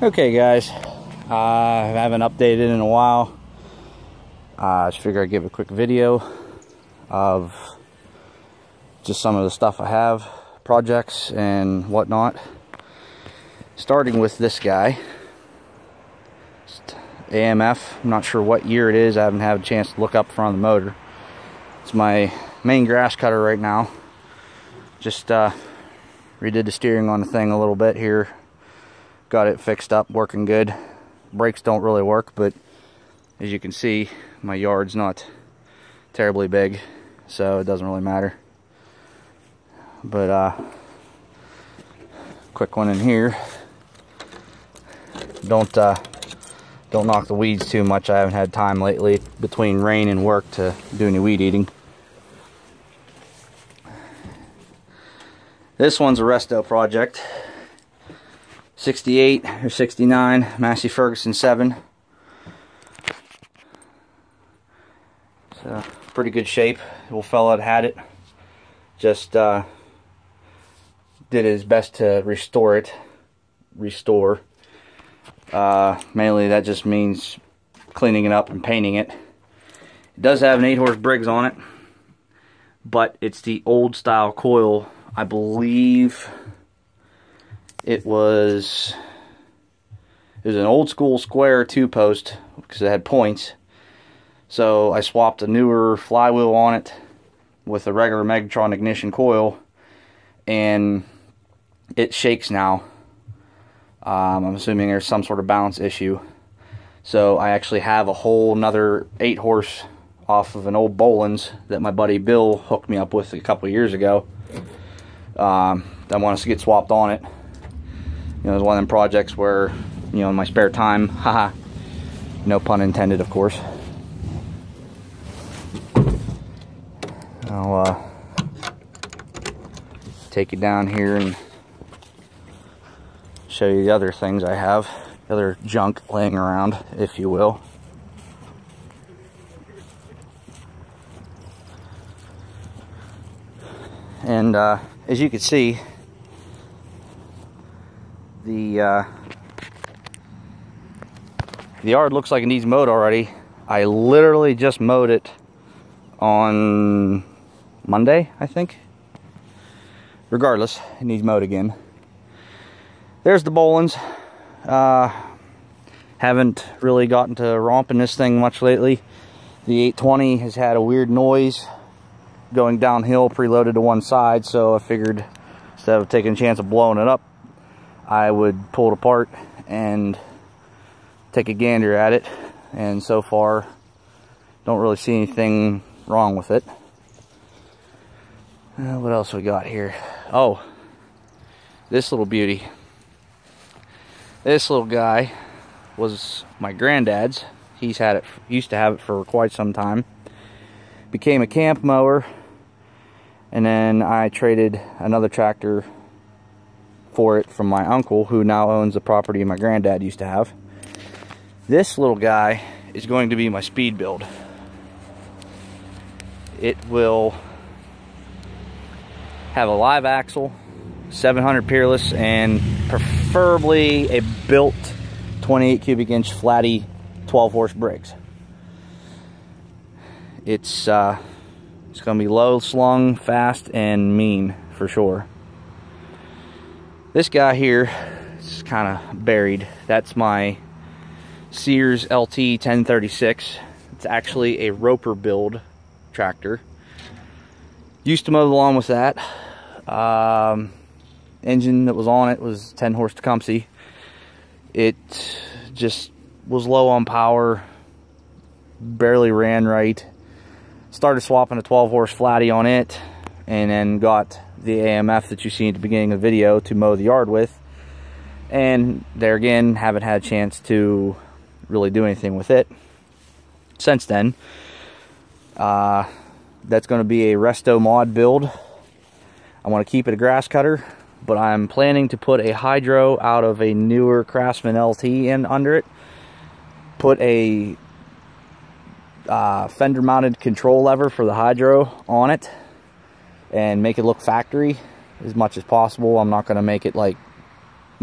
Okay guys, I haven't updated in a while. I just figured I'd give a quick video of just some of the stuff I have, projects and whatnot. Starting with this guy, AMF. I'm not sure what year it is. I haven't had a chance to look up front of the motor. It's my main grass cutter right now. Just redid the steering on the thing a little bit here. Got it fixed up, working good. Brakes don't really work, but as you can see, my yard's not terribly big, so it doesn't really matter. But quick one in here. Don't knock the weeds too much. I haven't had time lately between rain and work to do any weed eating. This one's a resto project. 68 or 69 Massey Ferguson 7. So pretty good shape. The old fella that had it just did his best to restore. Mainly that just means cleaning it up and painting it. It does have an 8-horse Briggs on it, but it's the old style coil. I believe it was an old school square 2-post because it had points. So I swapped a newer flywheel on it with a regular Megatron ignition coil, and it shakes now. I'm assuming there's some sort of balance issue. So I actually have a whole another 8-horse off of an old Boland's that my buddy Bill hooked me up with a couple years ago. I want us to get swapped on it. You know, it's one of them projects where, you know, in my spare time, haha, no pun intended, of course. I'll take you down here and show you the other things I have, the other junk laying around, if you will. And as you can see, the yard looks like it needs mowed already. I literally just mowed it on Monday, I think. Regardless, it needs mowed again. There's the Boland's. Haven't really gotten to romping this thing much lately. The 820 has had a weird noise going downhill, preloaded to one side, so I figured instead of taking a chance of blowing it up, I would pull it apart and take a gander at it. And so far, don't really see anything wrong with it. What else we got here? Oh, this little beauty. This little guy was my granddad's. He's had it, used to have it for quite some time. Became a camp mower, and then I traded another tractor for it from my uncle, who now owns the property my granddad used to have. This little guy is going to be my speed build. It will have a live axle, 700 Peerless, and preferably a built 28 cubic inch flatty 12-horse Briggs. It's going to be low slung, fast, and mean for sure. This guy here is kind of buried. That's my Sears LT 1036. It's actually a Roper build tractor. Used to mow the lawn with that. Engine that was on it was 10-horse Tecumseh. It just was low on power, barely ran right. Started swapping a 12-horse flatty on it, and then got the AMF that you see at the beginning of the video to mow the yard with. And there again, haven't had a chance to really do anything with it since then. That's going to be a resto mod build. I want to keep it a grass cutter, but I'm planning to put a hydro out of a newer Craftsman LT in under it. Put a fender mounted control lever for the hydro on it and make it look factory as much as possible. I'm not going to make it like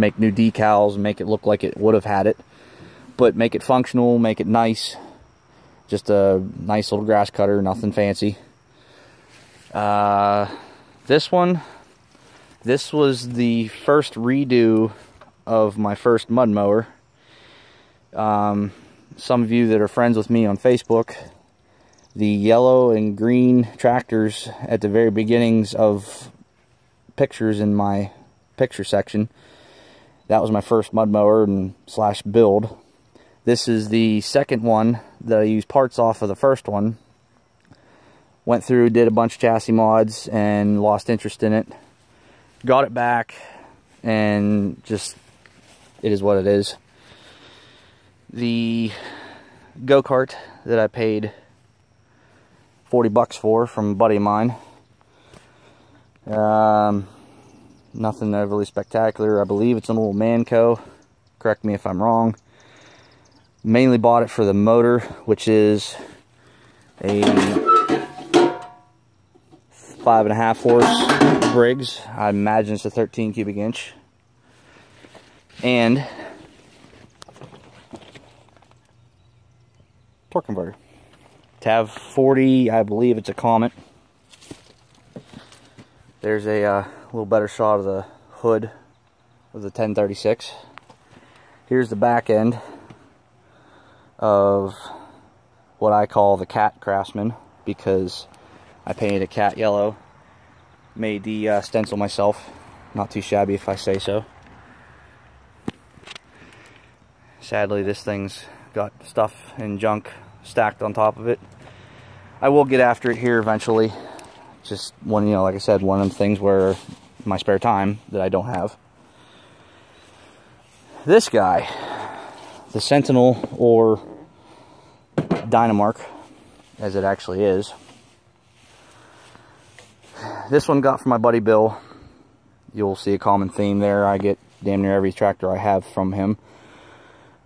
make new decals, make it look like it would have had it, but make it functional, make it nice. Just a nice little grass cutter, nothing fancy. This one, this was the first redo of my first mud mower. Some of you that are friends with me on Facebook, the yellow and green tractors at the very beginnings of pictures in my picture section, that was my first mud mower and slash build. This is the second one that I used parts off of the first one. Went through, did a bunch of chassis mods, and lost interest in it. Got it back, and just, it is what it is. The go-kart that I paid $40 for from a buddy of mine. Nothing overly spectacular. I believe it's an old Manco. Correct me if I'm wrong. Mainly bought it for the motor, which is a 5.5 horse Briggs. I imagine it's a 13 cubic inch. And torque converter. TAV 40, I believe it's a Comet. There's a little better shot of the hood of the 1036. Here's the back end of what I call the Cat Craftsman, because I painted it cat yellow. Made the stencil myself. Not too shabby if I say so. Sadly, this thing's got stuff and junk stacked on top of it. I will get after it here eventually. Just one, you know, like I said, one of them things where my spare time that I don't have. This guy, the Sentinel, or Dynamark, as it actually is. This one got from my buddy Bill. You'll see a common theme there. I get damn near every tractor I have from him.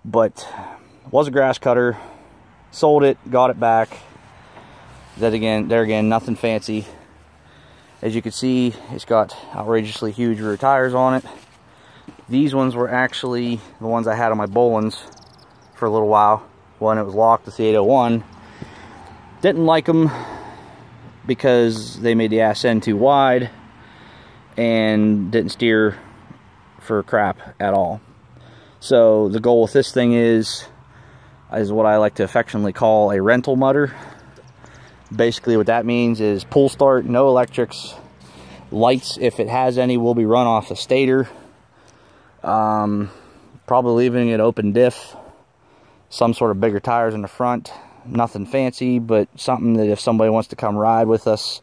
But was a grass cutter. Sold it, got it back. There again, nothing fancy. As you can see, it's got outrageously huge rear tires on it. These ones were actually the ones I had on my Bohlins for a little while when it was locked with the 801. Didn't like them because they made the ass end too wide and didn't steer for crap at all. So the goal with this thing is what I like to affectionately call a rental mudder. Basically what that means is pull start, no electrics. Lights, if it has any, will be run off the stator. Probably leaving it open diff. Some sort of bigger tires in the front. Nothing fancy, but something that if somebody wants to come ride with us,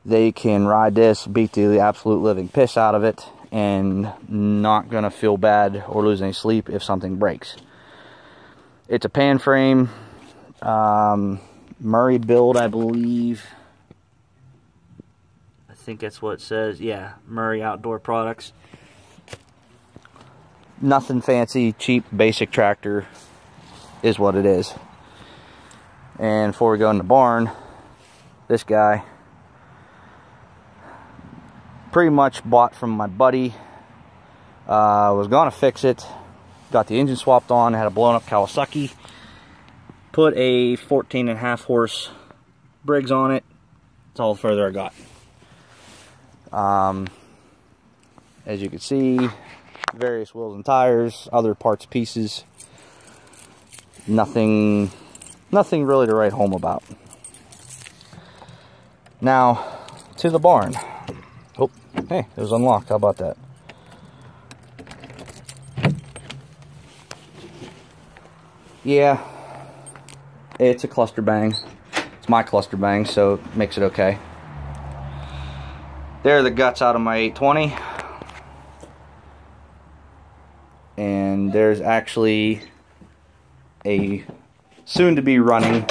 they can ride this, beat the absolute living piss out of it, and not gonna feel bad or lose any sleep if something breaks. It's a pan frame, Murray build, I believe. I think that's what it says. Yeah, Murray Outdoor Products. Nothing fancy, cheap, basic tractor is what it is. And before we go in the barn, this guy, pretty much bought from my buddy. Was gonna fix it. Got the engine swapped on, had a blown up Kawasaki. Put a 14.5 horse Briggs on it. That's all the further I got. As you can see, various wheels and tires, other parts, pieces. Nothing really to write home about. Now, to the barn. Oh, hey, it was unlocked. How about that? Yeah, it's a cluster bang. It's my cluster bang, so it makes it okay. There are the guts out of my 820. And there's actually a soon-to-be running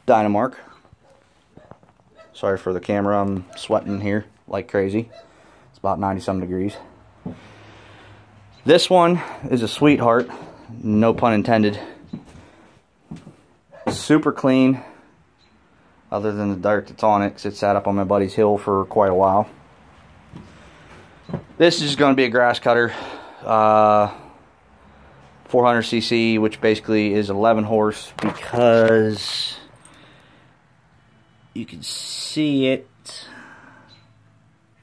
Dynamark. Sorry for the camera, I'm sweating here like crazy. It's about 90-some degrees. This one is a sweetheart, no pun intended. Super clean, other than the dirt that's on it, because it sat up on my buddy's hill for quite a while. This is going to be a grass cutter. 400cc, which basically is 11 horse, because you can see it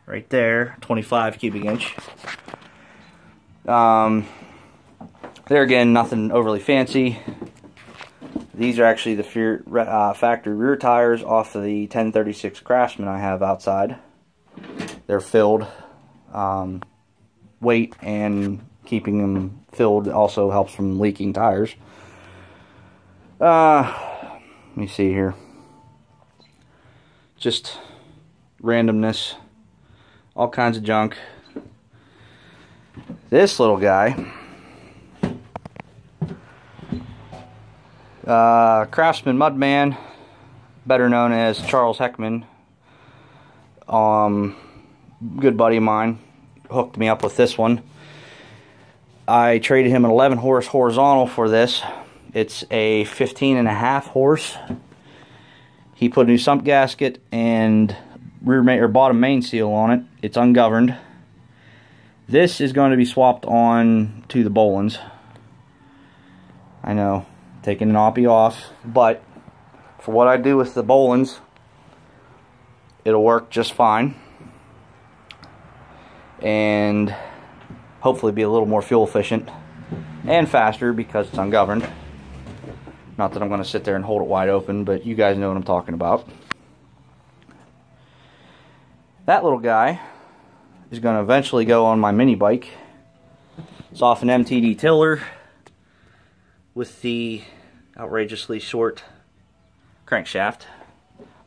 right there, 25 cubic inch. There again, nothing overly fancy. These are actually the factory rear tires off of the 1036 Craftsman I have outside. They're filled. Weight and keeping them filled also helps from leaking tires. Let me see here. Just randomness. All kinds of junk. This little guy, Craftsman Mudman, better known as Charles Heckman, good buddy of mine, hooked me up with this one. I traded him an 11 horse horizontal for this. It's a 15.5 horse. He put a new sump gasket and bottom main seal on it. It's ungoverned. This is going to be swapped on to the Bohlins. I know, taking an oppie off, but for what I do with the Bohlins, it'll work just fine. And hopefully be a little more fuel efficient and faster because it's ungoverned. Not that I'm going to sit there and hold it wide open, but you guys know what I'm talking about. That little guy is going to eventually go on my mini bike. It's off an MTD tiller with the outrageously short crankshaft,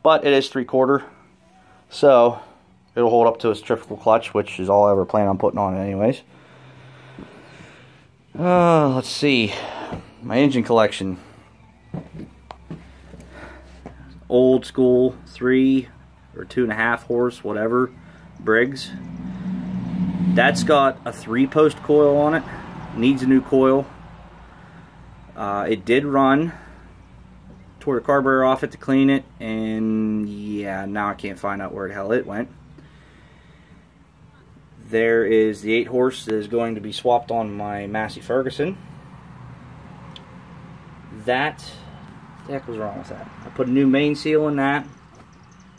but it is 3/4, so it'll hold up to a triple clutch, which is all I ever plan on putting on it anyways. Let's see, my engine collection. Old school 3 or 2.5 horse, whatever, Briggs. That's got a 3-post coil on it. Needs a new coil. It did run. Tore the carburetor off it to clean it, and yeah, now I can't find out where the hell it went. There is the 8 horse that is going to be swapped on my Massey Ferguson. What the heck was wrong with that? I put a new main seal in that.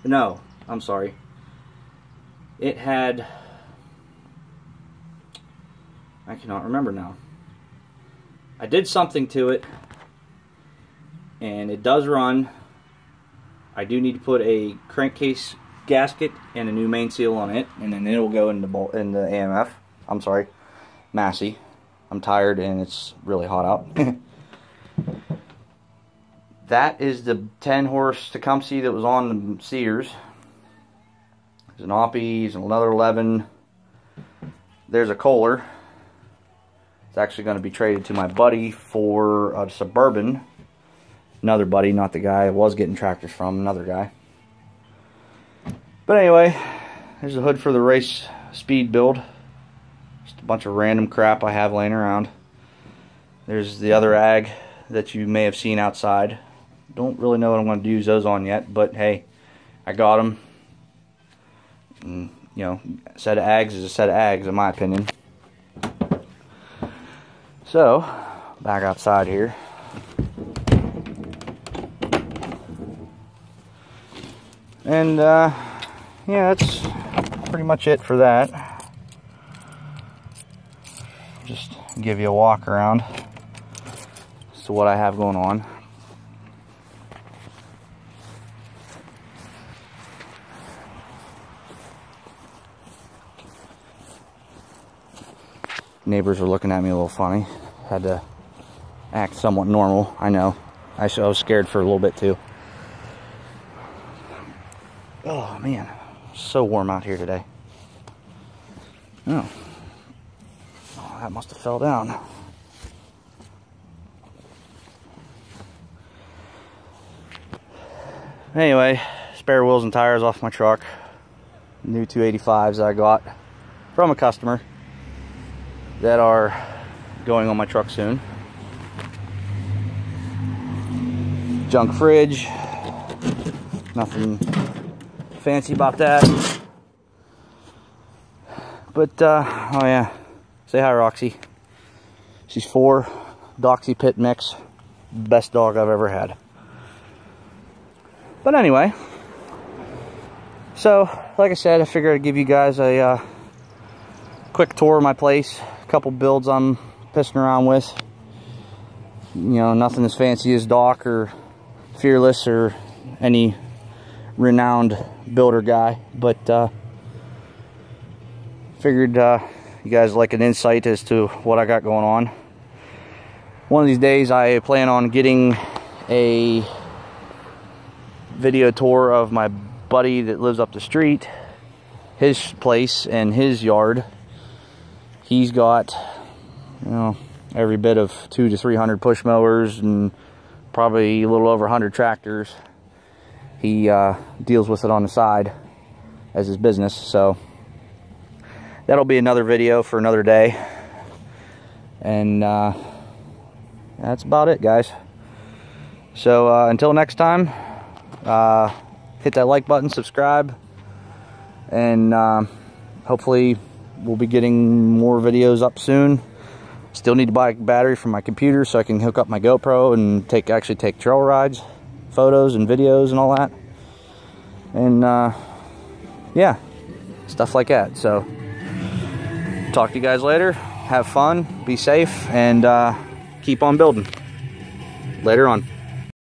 No, I'm sorry. It had, I cannot remember now. I did something to it, and it does run. I do need to put a crankcase gasket and a new main seal on it, and then it'll go in the AMF. I'm sorry, Massey. I'm tired and it's really hot out. That is the 10 horse Tecumseh that was on the Sears. There's an oppie, there's another 11. There's a Kohler. It's actually going to be traded to my buddy for a Suburban. Another buddy, not the guy I was getting tractors from, another guy. But anyway, there's a hood for the race speed build. Just a bunch of random crap I have laying around. There's the other ag that you may have seen outside. Don't really know what I'm going to use those on yet, but hey, I got them. And, you know, a set of ags is a set of ags in my opinion. So, back outside here. And, yeah, that's pretty much it for that. Just give you a walk around as to what I have going on. Neighbors were looking at me a little funny. Had to act somewhat normal. I know. I was scared for a little bit too. Oh man, so warm out here today. Oh, that must have fell down. Anyway, spare wheels and tires off my truck. New 285s that I got from a customer that are going on my truck soon. Junk fridge. Nothing fancy about that. But, oh yeah, Say hi, Roxy. She's 4, Doxy Pit mix. Best dog I've ever had. But anyway, so like I said, I figured I'd give you guys a quick tour of my place. A couple builds I'm pissing around with. You know, nothing as fancy as Doc or Fearless or any renowned builder guy, but figured you guys like an insight as to what I got going on. One of these days I plan on getting a video tour of my buddy that lives up the street, his place and his yard. He's got, you know, every bit of 200 to 300 push mowers and probably a little over 100 tractors. He deals with it on the side as his business, so that'll be another video for another day. And that's about it, guys. So until next time, hit that like button, subscribe, and hopefully we'll be getting more videos up soon. Still need to buy a battery for my computer so I can hook up my GoPro and actually take trail rides, photos and videos and all that. And yeah, stuff like that. So talk to you guys later. Have fun, be safe, and keep on building. Later on.